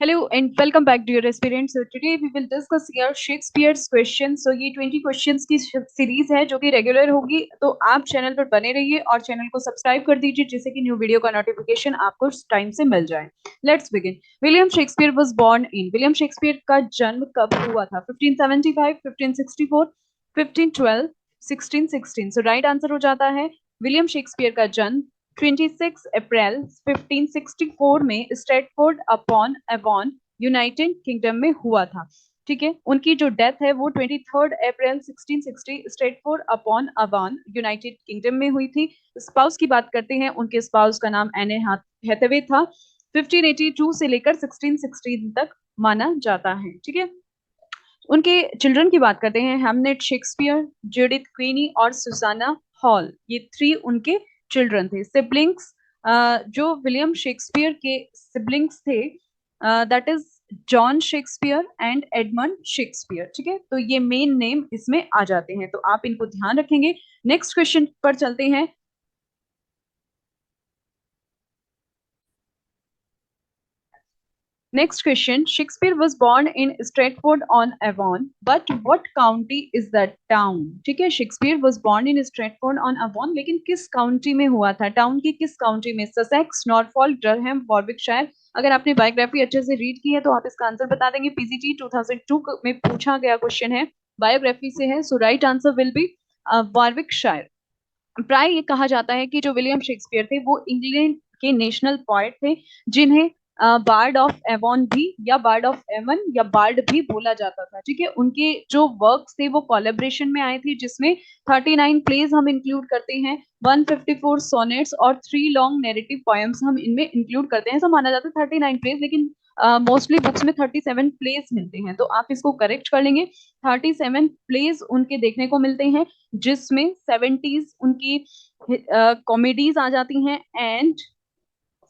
Hello and welcome back dear aspirants. So today we will discuss here Shakespeare's questions. So ये 20 questions की series है जो कि regular होगी, तो आप चैनल पर बने रहिए और चैनल को सब्सक्राइब कर दीजिए जिससे कि न्यू वीडियो का नोटिफिकेशन आपको टाइम से मिल जाए. Let's begin. William Shakespeare was born in. William Shakespeare का जन्म कब हुआ था? 1575, 1564, 1512, 1616. सो राइट आंसर हो जाता है विलियम शेक्सपियर का जन्म 26 अप्रैल 1564 में Stratford upon Avon United kingdom में हुआ था. ठीक है, उनकी जो डेथ है वो 23 अप्रैल 1660 Stratford upon Avon United kingdom में हुई थी. स्पाउस की बात करते हैं, उनके स्पाउस का नाम एने हैथवे था. 1582 से लेकर 1616 तक माना जाता है. ठीक है, उनके चिल्ड्रन की बात करते हैं. हैमनेट शेक्सपियर, जूडिथ क्वीनी और सुसाना हॉल, ये 3 उनके चिल्ड्रन थे. सिबलिंग्स, जो विलियम शेक्सपियर के सिबलिंग्स थे that is John Shakespeare and Edmund Shakespeare. ठीक है, तो ये मेन नेम इसमें आ जाते हैं, तो आप इनको ध्यान रखेंगे. नेक्स्ट क्वेश्चन पर चलते हैं. Next question. Shakespeare was born in Stratford-on-Avon, but what county is that town? ठीक है, Shakespeare was born in Stratford-on-Avon, लेकिन किस काउंटी में हुआ था? टाउन की किस काउंटी में? Sussex, Norfolk, Durham, Warwickshire. अगर आपने बायोग्राफी अच्छे से रीड की है तो आप इसका आंसर बता देंगे. पीजीटी 2002 में पूछा गया क्वेश्चन है, बायोग्राफी से है. So right answer will be Warwickshire. प्राय ये कहा जाता है कि जो विलियम शेक्सपियर थे वो इंग्लैंड के नेशनल पोएट थे, जिन्हें बार्ड ऑफ एवॉन भी या बार्ड ऑफ एवन या बार्ड भी बोला जाता था. ठीक है, उनके जो वर्क्स थे वो कोलैबोरेशन में आए थे, जिसमें 39 प्लेज हम इंक्लूड करते हैं, 154 सोनेट्स और 3 लॉन्ग नैरेटिव पोएम्स हम इनमें इंक्लूड करते हैं. ऐसा माना जाता है 39 प्लेज, लेकिन मोस्टली बुक्स में 37 प्लेज मिलते हैं, तो आप इसको करेक्ट कर लेंगे. 37 प्लेज उनके देखने को मिलते हैं, जिसमें 70s उनकी कॉमेडीज आ जाती हैं and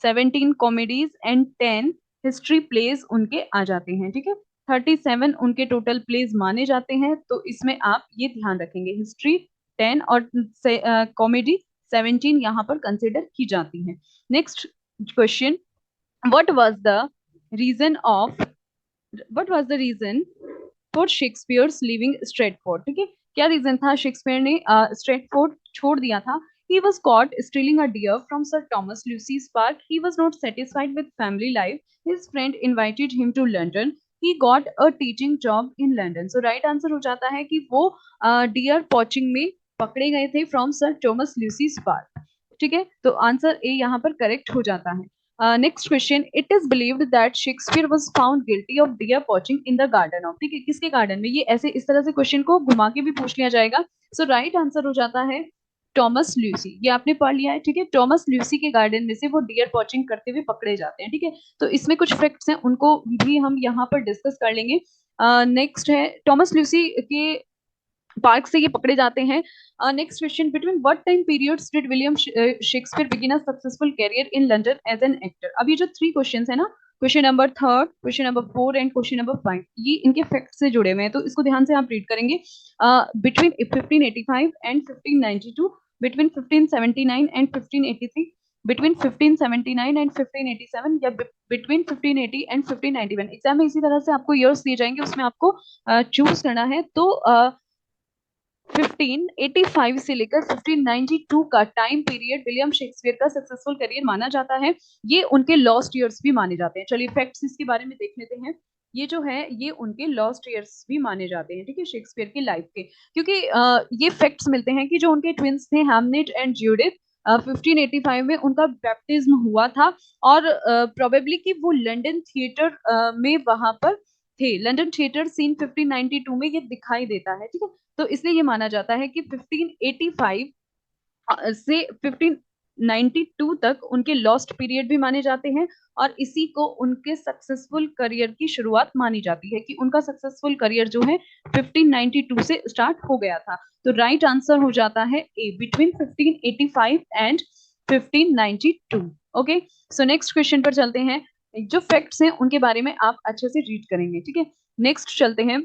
17 comedies and 10 history plays उनके आ जाते हैं. ठीक है, 37 उनके टोटल प्लेज माने जाते हैं, तो इसमें आप ये ध्यान रखेंगे, हिस्ट्री 10 और कॉमेडी 17 यहाँ पर कंसिडर की जाती है. Next question. what was the reason of what was the reason for Shakespeare's leaving Stratford? ठीक है, क्या रीजन था शेक्सपियर ने स्ट्रेटफोर्ड छोड़ दिया था? He was caught stealing a deer from Sir Thomas Lucy's park. He was not satisfied with family life. His friend invited him to London. He got a teaching job in London. So right answer हो जाता है कि वो deer poaching में पकड़े गए थे from Sir Thomas Lucy's park. ठीक है, तो आंसर ए यहाँ पर करेक्ट हो जाता है. Next question. It is believed that Shakespeare was found guilty of dear poaching in the garden of. ठीक है, किसके गार्डन में? ये ऐसे इस तरह से क्वेश्चन को घुमा के भी पूछ लिया जाएगा. सो राइट आंसर हो जाता है टॉमस ल्यूसी. ये आपने पढ़ लिया है. ठीक है, टॉमस ल्यूसी के गार्डन में से वो डियर पॉचिंग करते हुए पकड़े जाते हैं. ठीक है, तो इसमें कुछ फैक्ट्स हैं, उनको भी हम यहाँ पर डिस्कस कर लेंगे. नेक्स्ट है, टॉमस ल्यूसी के पार्क से ये पकड़े जाते हैं. Next question. Between what time periods did William Shakespeare begin a successful career in London as an actor? अब ये जो 3 क्वेश्चंस है ना, question number 3, question number 4 and question number 5, ये इनके फैक्ट से जुड़े हुए हैं, तो इसको ध्यान से आप रीड करेंगे. Between 1585 and 1592, between 1579 and 1583, between 1579 and 1587, या बिटवीन 1580 एंड 1591. एग्जाम में इसी तरह से आपको ईयर्स दिए जाएंगे, उसमें आपको चूज करना है. तो 1585 से लेकर 1592 का टाइम पीरियड विलियम शेक्सपियर का सक्सेसफुल करियर माना जाता है. ये उनके लॉस्ट ईयर्स भी माने जाते हैं. चलिए फैक्ट्स इसके बारे में देख लेते हैं. ये जो है ये उनके लॉस्ट ईयर्स भी माने जाते हैं. ठीक है, शेक्सपियर की लाइफ के, क्योंकि ये फैक्ट्स मिलते हैं कि जो उनके ट्विंस थे हैमनेट एंड ज्यूडिथ, 1585 में उनका बैप्टिज्म हुआ था, और प्रोबेबली कि वो लंदन थिएटर में वहां पर थे. लंदन थिएटर सीन 1592 में ये दिखाई देता है. ठीक है, तो इसलिए ये माना जाता है कि 1585 से 1592 तक उनके लॉस्ट पीरियड भी माने जाते हैं, और इसी को उनके सक्सेसफुल करियर की शुरुआत मानी जाती है, कि उनका सक्सेसफुल करियर जो है 1592 से स्टार्ट हो गया था. तो राइट आंसर हो जाता है A, between 1585 and 1592. Okay, so next question पर चलते हैं. जो फैक्ट्स हैं उनके बारे में आप अच्छे से रीड करेंगे. ठीक है, नेक्स्ट चलते हैं.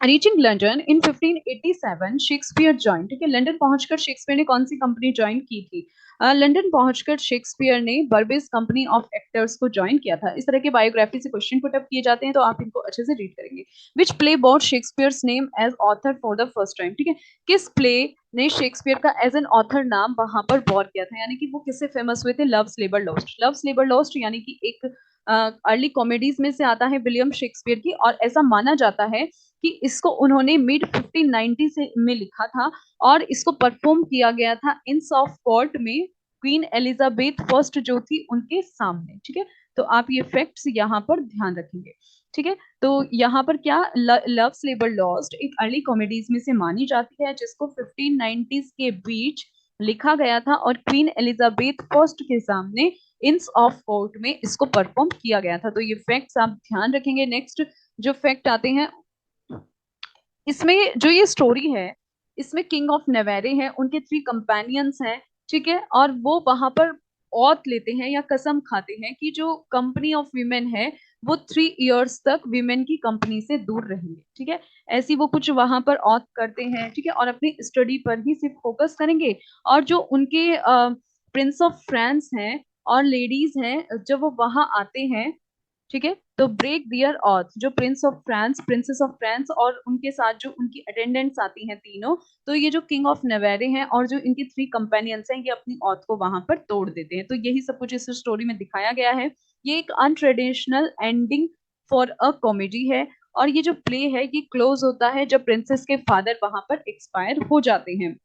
रीचिंग लंदन इन 1587 शेक्सपियर ज्वाइन, ठीक है, लंदन पहुंचकर शेक्सपियर ने कौन सी कंपनी ज्वाइन की थी? लंदन पहुंचकर शेक्सपियर ने बर्बेस कंपनी ऑफ एक्टर्स को ज्वाइन किया था। इस तरह के बायोग्राफी से क्वेश्चन पुट अप किए जाते हैं, तो आप इनको अच्छे से रीड करेंगे। Which play bought Shakespeare's name as author for the first time, ठीक है, किस प्ले ने शेक्सपियर का एज एन ऑथर नाम वहां पर बॉर किया था, यानी कि वो किससे फेमस हुए थे? Loves labour lost. Loves labour lost यानी कि एक अर्ली कॉमेडीज में से आता है विलियम शेक्सपियर की, और ऐसा माना जाता है कि इसको उन्होंने मिड 1590 से में लिखा था और इसको परफॉर्म किया गया था इंस ऑफ कोर्ट में क्वीन एलिजाबेथ फर्स्ट जो थी उनके सामने, ठीक है। तो आप ये फैक्ट्स यहाँ पर ध्यान रखेंगे, ठीक है। तो यहाँ पर क्या, लव्स लेबर लॉस्ट एक अर्ली कॉमेडीज में से मानी जाती है जिसको 1590s के बीच लिखा गया था और क्वीन एलिजाबेथ फर्स्ट के सामने इंस ऑफ कोर्ट में इसको परफॉर्म किया गया था। तो ये फैक्ट्स आप ध्यान रखेंगे। नेक्स्ट जो फैक्ट आते हैं, इसमें जो ये स्टोरी है, इसमें किंग ऑफ नेवेरे हैं, उनके 3 कंपेनियंस हैं, ठीक है, और वो वहां पर औत लेते हैं या कसम खाते हैं कि जो कंपनी ऑफ वीमेन है वो 3 इयर्स तक वीमेन की कंपनी से दूर रहेंगे, ठीक है। ऐसी वो कुछ वहां पर औत करते हैं, ठीक है, और अपनी स्टडी पर ही सिर्फ फोकस करेंगे। और जो उनके प्रिंस ऑफ फ्रांस हैं और लेडीज हैं, जब वो वहां आते हैं, ठीक है, तो ब्रेक दियर ऑथ, जो Prince of France, princess of France और उनके साथ जो उनकी अटेंडेंट्स आती हैं तीनों, तो ये जो किंग ऑफ नवेरे हैं और जो इनके 3 कंपेनियंस हैं, ये अपनी ऑथ को वहां पर तोड़ देते हैं। तो यही सब कुछ इस स्टोरी में दिखाया गया है। ये एक untraditional ending for a comedy है, और ये जो प्ले है ये क्लोज होता है जब प्रिंसेस के फादर वहां पर एक्सपायर हो जाते हैं,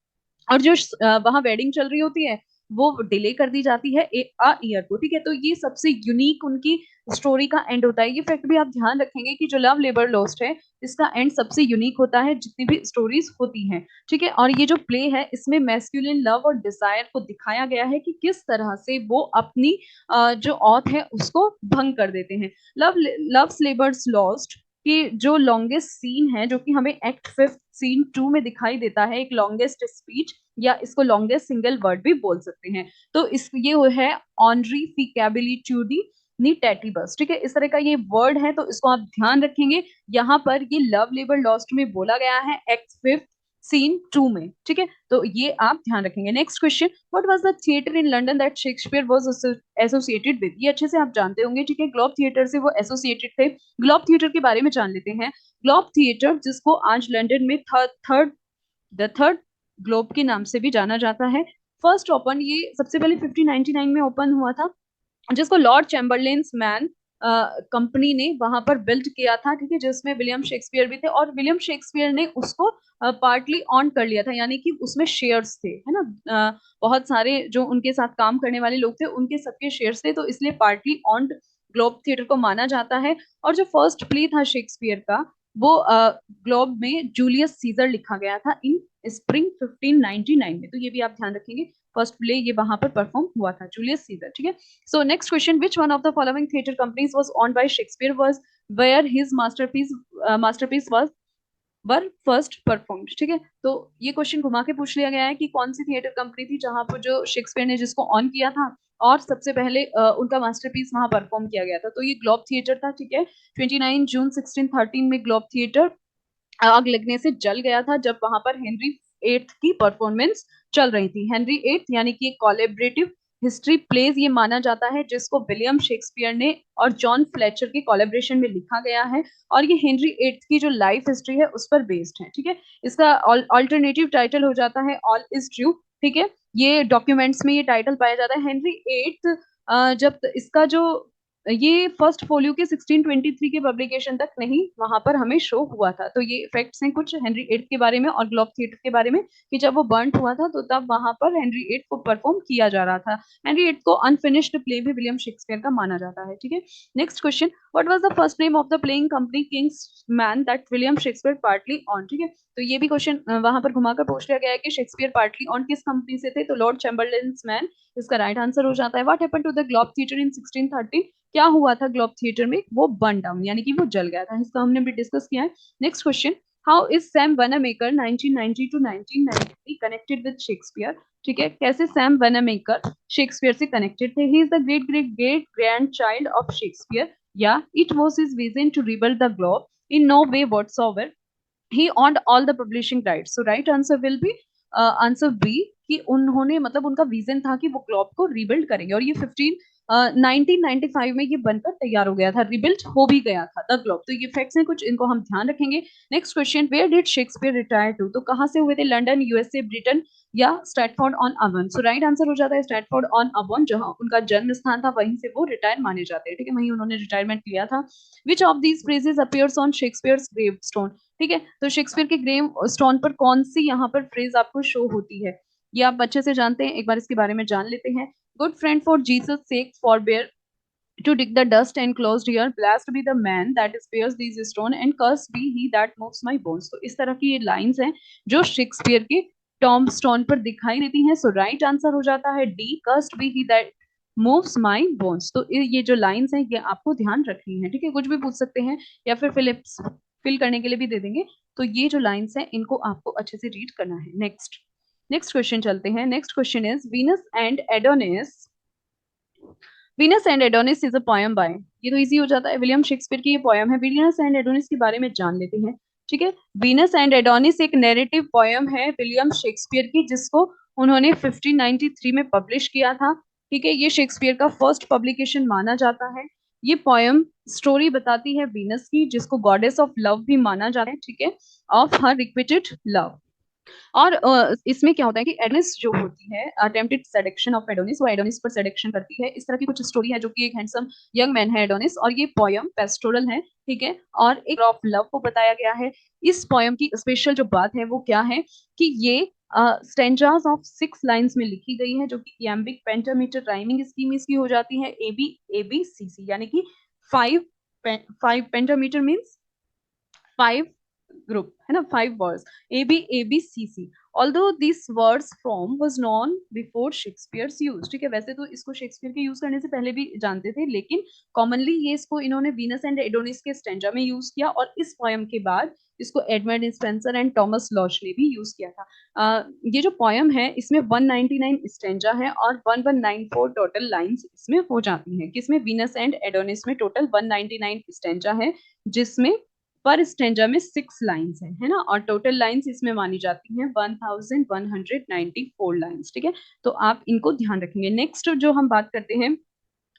और जो वहां वेडिंग चल रही होती है वो डिले कर दी जाती है ईयर को, ठीक है। तो ये सबसे यूनिक उनकी स्टोरी का एंड होता है। ये फैक्ट भी आप ध्यान रखेंगे कि जो लव लेबर लॉस्ट है इसका एंड सबसे यूनिक होता है जितनी भी स्टोरीज होती हैं, ठीक है। और ये जो प्ले है इसमें मैस्कुलिन लव और डिजायर को दिखाया गया है कि किस तरह से वो अपनी जो औत है उसको भंग कर देते हैं। लव्स लेबर्स लॉस्ट कि जो लॉन्गेस्ट सीन है, जो कि हमें एक्ट 5 सीन 2 में दिखाई देता है, एक लॉन्गेस्ट स्पीच या इसको लॉन्गेस्ट सिंगल वर्ड भी बोल सकते हैं। तो इस ये है ऑनरी फिकेबिलिट्यूडी नी टैटिबस, ठीक है, इस तरह का ये वर्ड है, तो इसको आप ध्यान रखेंगे। यहाँ पर ये लव लेबर लॉस्ट में बोला गया है एक्ट 5 सीन 2 में, ठीक है, तो ये आप ध्यान रखेंगे। Next question, what was the theatre in London that Shakespeare was associated with? ये अच्छे से आप जानते होंगे, ठीक है, ग्लोब थिएटर से वो एसोसिएटेड थे। ग्लोब थिएटर के बारे में जान लेते हैं। ग्लोब थिएटर जिसको आज लंदन में थर्ड ग्लोब के नाम से भी जाना जाता है, फर्स्ट ओपन ये सबसे पहले 1599 में ओपन हुआ था, जिसको लॉर्ड चैम्बरलेन्स मैन कंपनी ने वहां पर बिल्ड किया था, ठीक है, जिसमें विलियम शेक्सपियर भी थे, और विलियम शेक्सपियर ने उसको पार्टली ऑन कर लिया था, यानी कि उसमें शेयर्स थे, है ना, बहुत सारे जो उनके साथ काम करने वाले लोग थे उनके सबके शेयर्स थे, तो इसलिए पार्टली ऑन ग्लोब थिएटर को माना जाता है। और जो फर्स्ट प्ले था शेक्सपियर का वो ग्लोब में जूलियस सीजर लिखा गया था इन स्प्रिंग 1599 में, तो ये भी आप ध्यान रखेंगे। फर्स्ट प्ले ये वहां पर परफॉर्म हुआ था, जूलियस सीजर, ठीक है। So next question, which one of the following theater companies was owned by Shakespeare was where his masterpiece was were first performed, ठीक है। तो ये क्वेश्चन घुमा के पूछ लिया गया है कि कौन सी थिएटर कंपनी थी जहां पर जो शेक्सपियर ने जिसको ऑन किया था और सबसे पहले उनका मास्टरपीस वहां परफॉर्म किया गया था, तो ये ग्लोब थिएटर था, ठीक है। 29 जून 1613 में ग्लोब थिएटर आग लगने से जल गया था जब वहां पर हेनरी एट्थ की परफॉर्मेंस चल रही थी। हेनरी एट्थ यानी कि कोलैबोरेटिव हिस्ट्री प्लेज ये माना जाता है जिसको विलियम शेक्सपियर ने और जॉन फ्लेचर के कोलैबोरेशन में लिखा गया है, और ये हेनरी एट्थ की जो लाइफ हिस्ट्री है उस पर बेस्ड है, ठीक है। इसका ऑल्टरनेटिव टाइटल हो जाता है ऑल इज ट्रू, ठीक है। ये डॉक्यूमेंट्स में ये टाइटल पाया जाता है। हेनरी एट्थ जब इसका जो ये फर्स्ट फोलियो के 1623 के पब्लिकेशन तक नहीं वहां पर हमें शो हुआ था। तो ये फैक्ट्स हैं कुछ हेनरी एट के बारे में और ग्लोब थिएटर के बारे में कि जब वो बर्न हुआ था तो तब वहां पर हेनरी एट को परफॉर्म किया जा रहा था। हेनरी एट को अनफिनिश्ड प्ले भी विलियम शेक्सपियर का माना जाता है, ठीक है। Next question, what was the first name of the playing company Kings man that William Shakespeare partly on, ठीक है। तो ये भी क्वेश्चन वहां पर घुमाकर पूछ लिया गया है कि शेक्सपियर पार्टली ऑन किस कंपनी से थे, तो लॉर्ड चैम्बरलेन्स मैन इसका राइट आंसर हो जाता है। What happened to the globe theatre in 1613? क्या हुआ था ग्लोब थिएटर में? वो बर्न डाउन यानी कि वो जल गया था, इसका हमने भी डिस्कस किया है। Next question, how is Sam Wanamaker 1990 to 1993 connected with Shakespeare, ठीक है। कैसे सैम वनामेकर शेक्सपियर से कनेक्टेड थे? He is the great great great grandchild of Shakespeare, या it was his vision to rebuild the Globe, in no way whatsoever, he owned all the publishing rights. So right answer will be answer be कि उन्होंने मतलब उनका vision था कि वो globe को rebuild करेंगे और ये 1995 में ये बनकर तैयार हो गया था, रिबिल्ड हो भी गया था द ग्लोब। तो ये फैक्ट्स हैं कुछ, इनको हम ध्यान रखेंगे। Next question, where did Shakespeare retire to? तो कहाँ से हुए थे? लंदन, यूएसए, ब्रिटेन या Stratford on Avon? So right answer हो जाता है स्ट्रैटफोर्ड ऑन अवन, जहां उनका जन्म स्थान था, वहीं से वो रिटायर माने जाते हैं। ठीक है, वहीं उन्होंने रिटायरमेंट लिया था। Which of these phrases appears on Shakespeare's gravestone? ठीक है, तो शेक्सपियर के ग्रेव स्टोन पर कौन सी यहाँ पर फ्रेज आपको शो होती है, ये आप अच्छे से जानते हैं, एक बार इसके बारे में जान लेते हैं। Good friend for Jesus sake forbear to dig the dust enclosed here, blessed be the man that spares these stone and cursed be he that moves my bones। तो इस तरह की ये लाइंस हैं जो शेक्सपियर के टॉम स्टोन पर दिखाई देती हैं। सो राइट आंसर हो जाता है D, cursed be he that moves my bones। तो ये जो लाइंस हैं ये आपको ध्यान रखनी है। ठीक है, कुछ भी पूछ सकते हैं या फिर फिलिप्स फिल करने के लिए भी दे देंगे। तो ये जो लाइंस हैं इनको आपको अच्छे से रीड करना है। नेक्स्ट क्वेश्चन चलते हैं। Next question is Venus and Adonis. Venus and Adonis is a poem by, ये तो इजी हो जाता है, विलियम शेक्सपियर की ये पोयम है। वीनस एंड एडोनिस के बारे में जान लेते हैं। ठीक है, वीनस एंड एडोनिस एक नैरेटिव पोयम है विलियम शेक्सपियर की, जिसको उन्होंने 1593 में पब्लिश किया था। ठीक है, ये शेक्सपियर का फर्स्ट पब्लिकेशन माना जाता है। ये पोयम स्टोरी बताती है वीनस की, जिसको गॉडेस ऑफ लव भी माना जाता है। ठीक है, ऑफ हर रिक्विटेड लव। और इसमें क्या होता है कि एडोनिस जो होती है, अटेम्प्टेड सेडक्शन ऑफ एडोनिस, वो एडोनिस पर सेडक्शन करती है। इस तरह की कुछ स्टोरी है, जो कि एक हैंडसम यंग मैन है एडोनिस, और ये पोयम पेस्टोरल है। ठीक है, और एक ऑफ लव को बताया गया है। इस पोयम की स्पेशल जो बात है वो क्या है कि ये स्टेंजास ऑफ 6 लाइंस में लिखी गई है, जो कि इयम्बिक पेंटामीटर राइमिंग स्कीम इसकी हो जाती है ABCC, यानी कि 5 पेंटामीटर मीन्स 5 group है ना, 5 words ABCC। Although this words form was known before Shakespeare's use। ठीक है, वैसे तो इसको शेक्सपियर के यूज करने से पहले भी जानते थे, लेकिन कॉमनली ये इसको इन्होंने वीनस एंड एडोनिस के स्टेंजा में यूज किया, और इस पोयम के बाद इसको Edmund Spenser and Thomas launch ने भी यूज किया था। ये जो पोयम है इसमें 199 स्टेंजा है और 1194 टोटल लाइंस इसमें हो जाती हैं। किसमें? वीनस एंड एडोनिस में टोटल 199 स्टेंजा है, जिसमें पर स्टेंजा में 6 लाइंस है ना, और टोटल लाइंस इसमें मानी जाती हैं 1194 लाइंस। ठीक है, तो आप इनको ध्यान रखेंगे। नेक्स्ट जो हम बात करते हैं,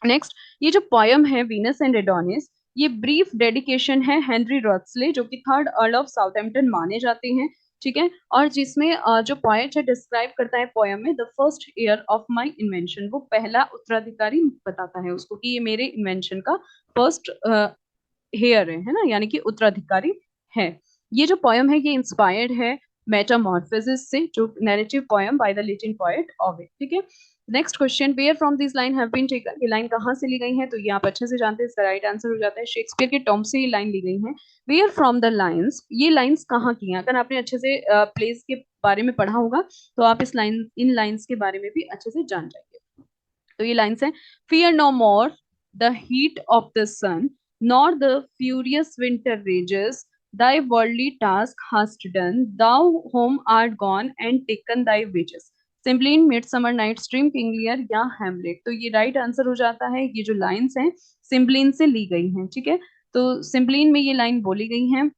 नेक्स्ट ये जो पोयम है वीनस एंड एडोनिस, ये ब्रीफ डेडिकेशन है हेनरी रॉथस्ले, जो कि 3rd अर्ल ऑफ साउथहैम्पटन माने जाते हैं। ठीक है, और जिसमें जो पॉइंट है डिस्क्राइब करता है पोयम में, the first year of my invention, वो पहला उत्तराधिकारी बताता है उसको कि ये मेरे इन्वेंशन का फर्स्ट हेयर है ना, यानी कि उत्तराधिकारी है। ये जो पोयम है ये इंस्पायर्ड है मेटामॉर्फोसिस से, जो narrative poem by the Latin poet Ovid. ठीक है, next question, where from this line have been taken? ये लाइन कहाँ से ली गई है? तो ये आप अच्छे से जानते हैं, इसका राइट आंसर हो जाता है शेक्सपियर के टॉम से ये लाइन ली गई है। वेयर फ्रॉम द लाइन्स, ये लाइन्स कहाँ की हैं? अगर आपने अच्छे से प्लेस के बारे में पढ़ा होगा तो आप इन लाइन्स के बारे में भी अच्छे से जान जाएंगे। तो ये लाइन्स हैं, fear no more the heat of the sun, nor the furious winter rages, thy worldly task hast done, thou home art gone and taken thy wages। Cymbeline, Midsummer Night's Dream, King Lear या Hamlet? तो ये right answer हो जाता है। ये जो lines हैं सिम्पलिन से ली गई हैं। ठीक है, तो सिम्पलिन में ये लाइन बोली गई हैं।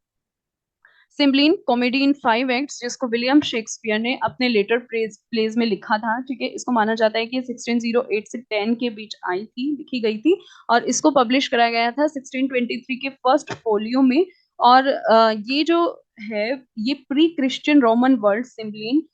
सिम्पलिन कॉमेडी इन 5 एक्ट्स, जिसको विलियम शेक्सपियर ने अपने लेटर प्लेज में लिखा था। ठीक है, इसको माना जाता है कि 1608 से 10 के बीच आई थी, लिखी गई थी, और इसको पब्लिश कराया गया था 1623 के फर्स्ट फोलियो में। और ये जो है ये प्री क्रिश्चियन रोमन वर्ल्ड सिम्पलिन,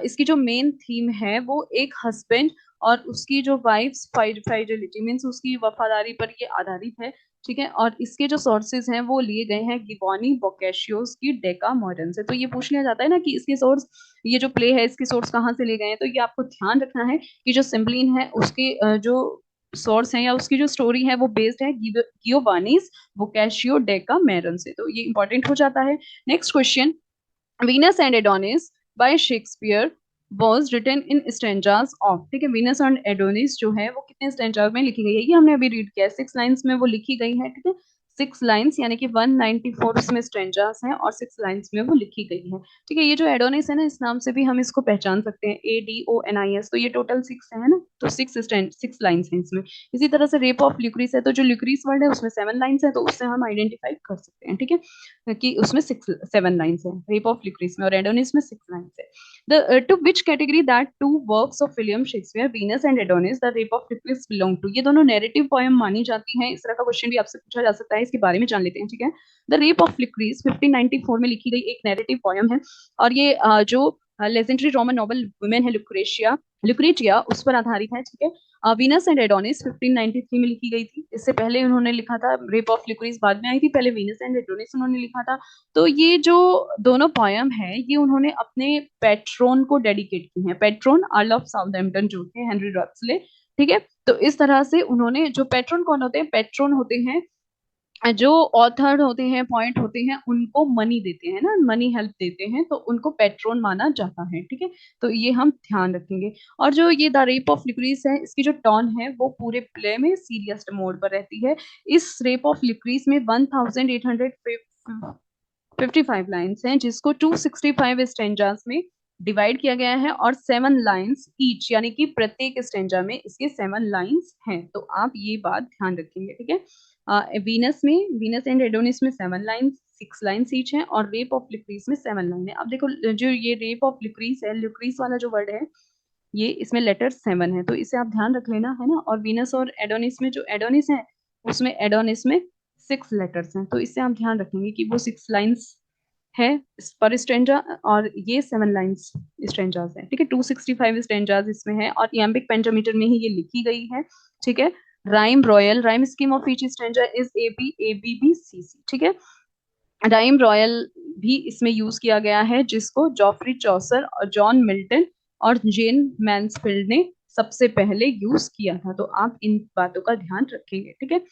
इसकी जो मेन थीम है वो एक हस्बैंड और उसकी जो वाइफ्स फाइडेलिटी मीन्स उसकी वफादारी पर ये आधारित है। ठीक है, और इसके जो सोर्सेज हैं वो लिए गए हैं गिबोनी बोकेशियोस की डेका मॉडर्न से। तो ये पूछ लिया जाता है ना कि इसके सोर्स, ये जो प्ले है इसके सोर्स कहाँ से लिए गए हैं, तो ये आपको ध्यान रखना है कि जो सिम्पलिन है उसके जो सोर्स है या उसकी जो स्टोरी है वो बेस्ड है गियोवानीज बोकेशियो डेका मैरन से। तो ये इंपॉर्टेंट हो जाता है। Next question, Venus and Adonis bye Shakespeare was written in stanzas of। ठीक है, वीनस एंड एडोनिस जो है वो कितने स्टेंजास में लिखी गई है, ये हमने अभी रीड किया है, 6 लाइंस में वो लिखी गई है। ठीक है, 6 लाइंस, यानी कि 194 उसमें स्ट्रेंजास हैं और 6 लाइंस में वो लिखी गई है। ठीक है, ये जो एडोनिस है ना, इस नाम से भी हम इसको पहचान सकते हैं, ADONIS। तो ये टोटल 6 है ना, तो 6 लाइंस हैं इसमें। इसी तरह से रेप ऑफ ल्यूक्रीस है, तो जो ल्यूक्रीस वर्ड है उसमें 7 लाइंस है, तो उससे हम आइडेंटिफाई कर सकते हैं। ठीक है, कि उसमें 7 लाइंस है रेप ऑफ ल्यूक्रीस में, और एडोनिस में 6 लाइंस है। The two which category that two works of William Shakespeare, Venus and Adonis, the Rape of Lucrece belong to. ये दोनों नैरेटिव पोएम मानी जाती हैं। इस तरह का क्वेश्चन भी आपसे पूछा जा सकता है, इसके बारे में जान लेते हैं। ठीक है, द रेप ऑफ ल्यूक्रीस 1594 में लिखी गई एक नैरेटिव पोएम है, और ये जो लेजेंडरी रोमन नॉवल वुमेन है लुक्रेटिया उस पर आधारित है। ठीक है, वीनस एंड एडोनिस 1593 में लिखी गई थी। इससे पहले उन्होंने लिखा था, रेप ऑफ ल्यूक्रीस बाद में आई थी, पहले वीनस एंड एडोनिस उन्होंने लिखा था। तो ये जो दोनों पोयम है, ये उन्होंने अपने पेट्रोन को डेडिकेट की है। पेट्रोन अर्ल ऑफ साउथहैम्पटन जो थे, हेनरी रक्सले। ठीक है, तो इस तरह से उन्होंने, जो पेट्रोन कौन होते हैं, पेट्रोन होते हैं जो ऑथर होते हैं, पॉइंट होते हैं, उनको मनी देते हैं ना, मनी हेल्प देते हैं, तो उनको पेट्रोन माना जाता है। ठीक है, तो ये हम ध्यान रखेंगे। और जो ये द रेप ऑफ लिक्रीस है, इसकी जो टोन है वो पूरे प्ले में सीरियस मोड पर रहती है। इस रेप ऑफ लिक्रीस में 1855 लाइन्स हैं, जिसको 265 स्टेंजास में डिवाइड किया गया है, और 7 लाइन्स ईच, यानी कि प्रत्येक स्टेंजा में इसके 7 लाइन्स हैं। तो आप ये बात ध्यान रखेंगे। ठीक है, वीनस एंड एडोनिस में 7 लाइन्स, 6 लाइन्स ईच हैं, और रेप ऑफ लिक्रीस में 7 लाइन है। अब देखो, जो ये रेप ऑफ लिक्रीस है, लिक्रीस वाला जो वर्ड है, ये इसमें लेटर 7 है, तो इसे आप ध्यान रख लेना, है ना। और वीनस और एडोनिस में, जो एडोनिस है, उसमें एडोनिस में 6 लेटर्स हैं, तो इससे आप ध्यान रखेंगे कि वो 6 लाइन्स है पर स्ट्रेंजा, और ये 7 लाइन्स स्ट्रेंजास है। ठीक है, 265 स्ट्रेंजास इसमें है, और इयम्बिक पेंटामीटर में ही ये लिखी गई है। ठीक है, rhyme scheme of each stanza is ABABBCC। ठीक है, राइम रॉयल भी इसमें यूज किया गया है, जिसको जॉफरी चौसर और जॉन मिल्टन और जेन मैन्सफील्ड ने सबसे पहले यूज किया था। तो आप इन बातों का ध्यान रखेंगे। ठीक है,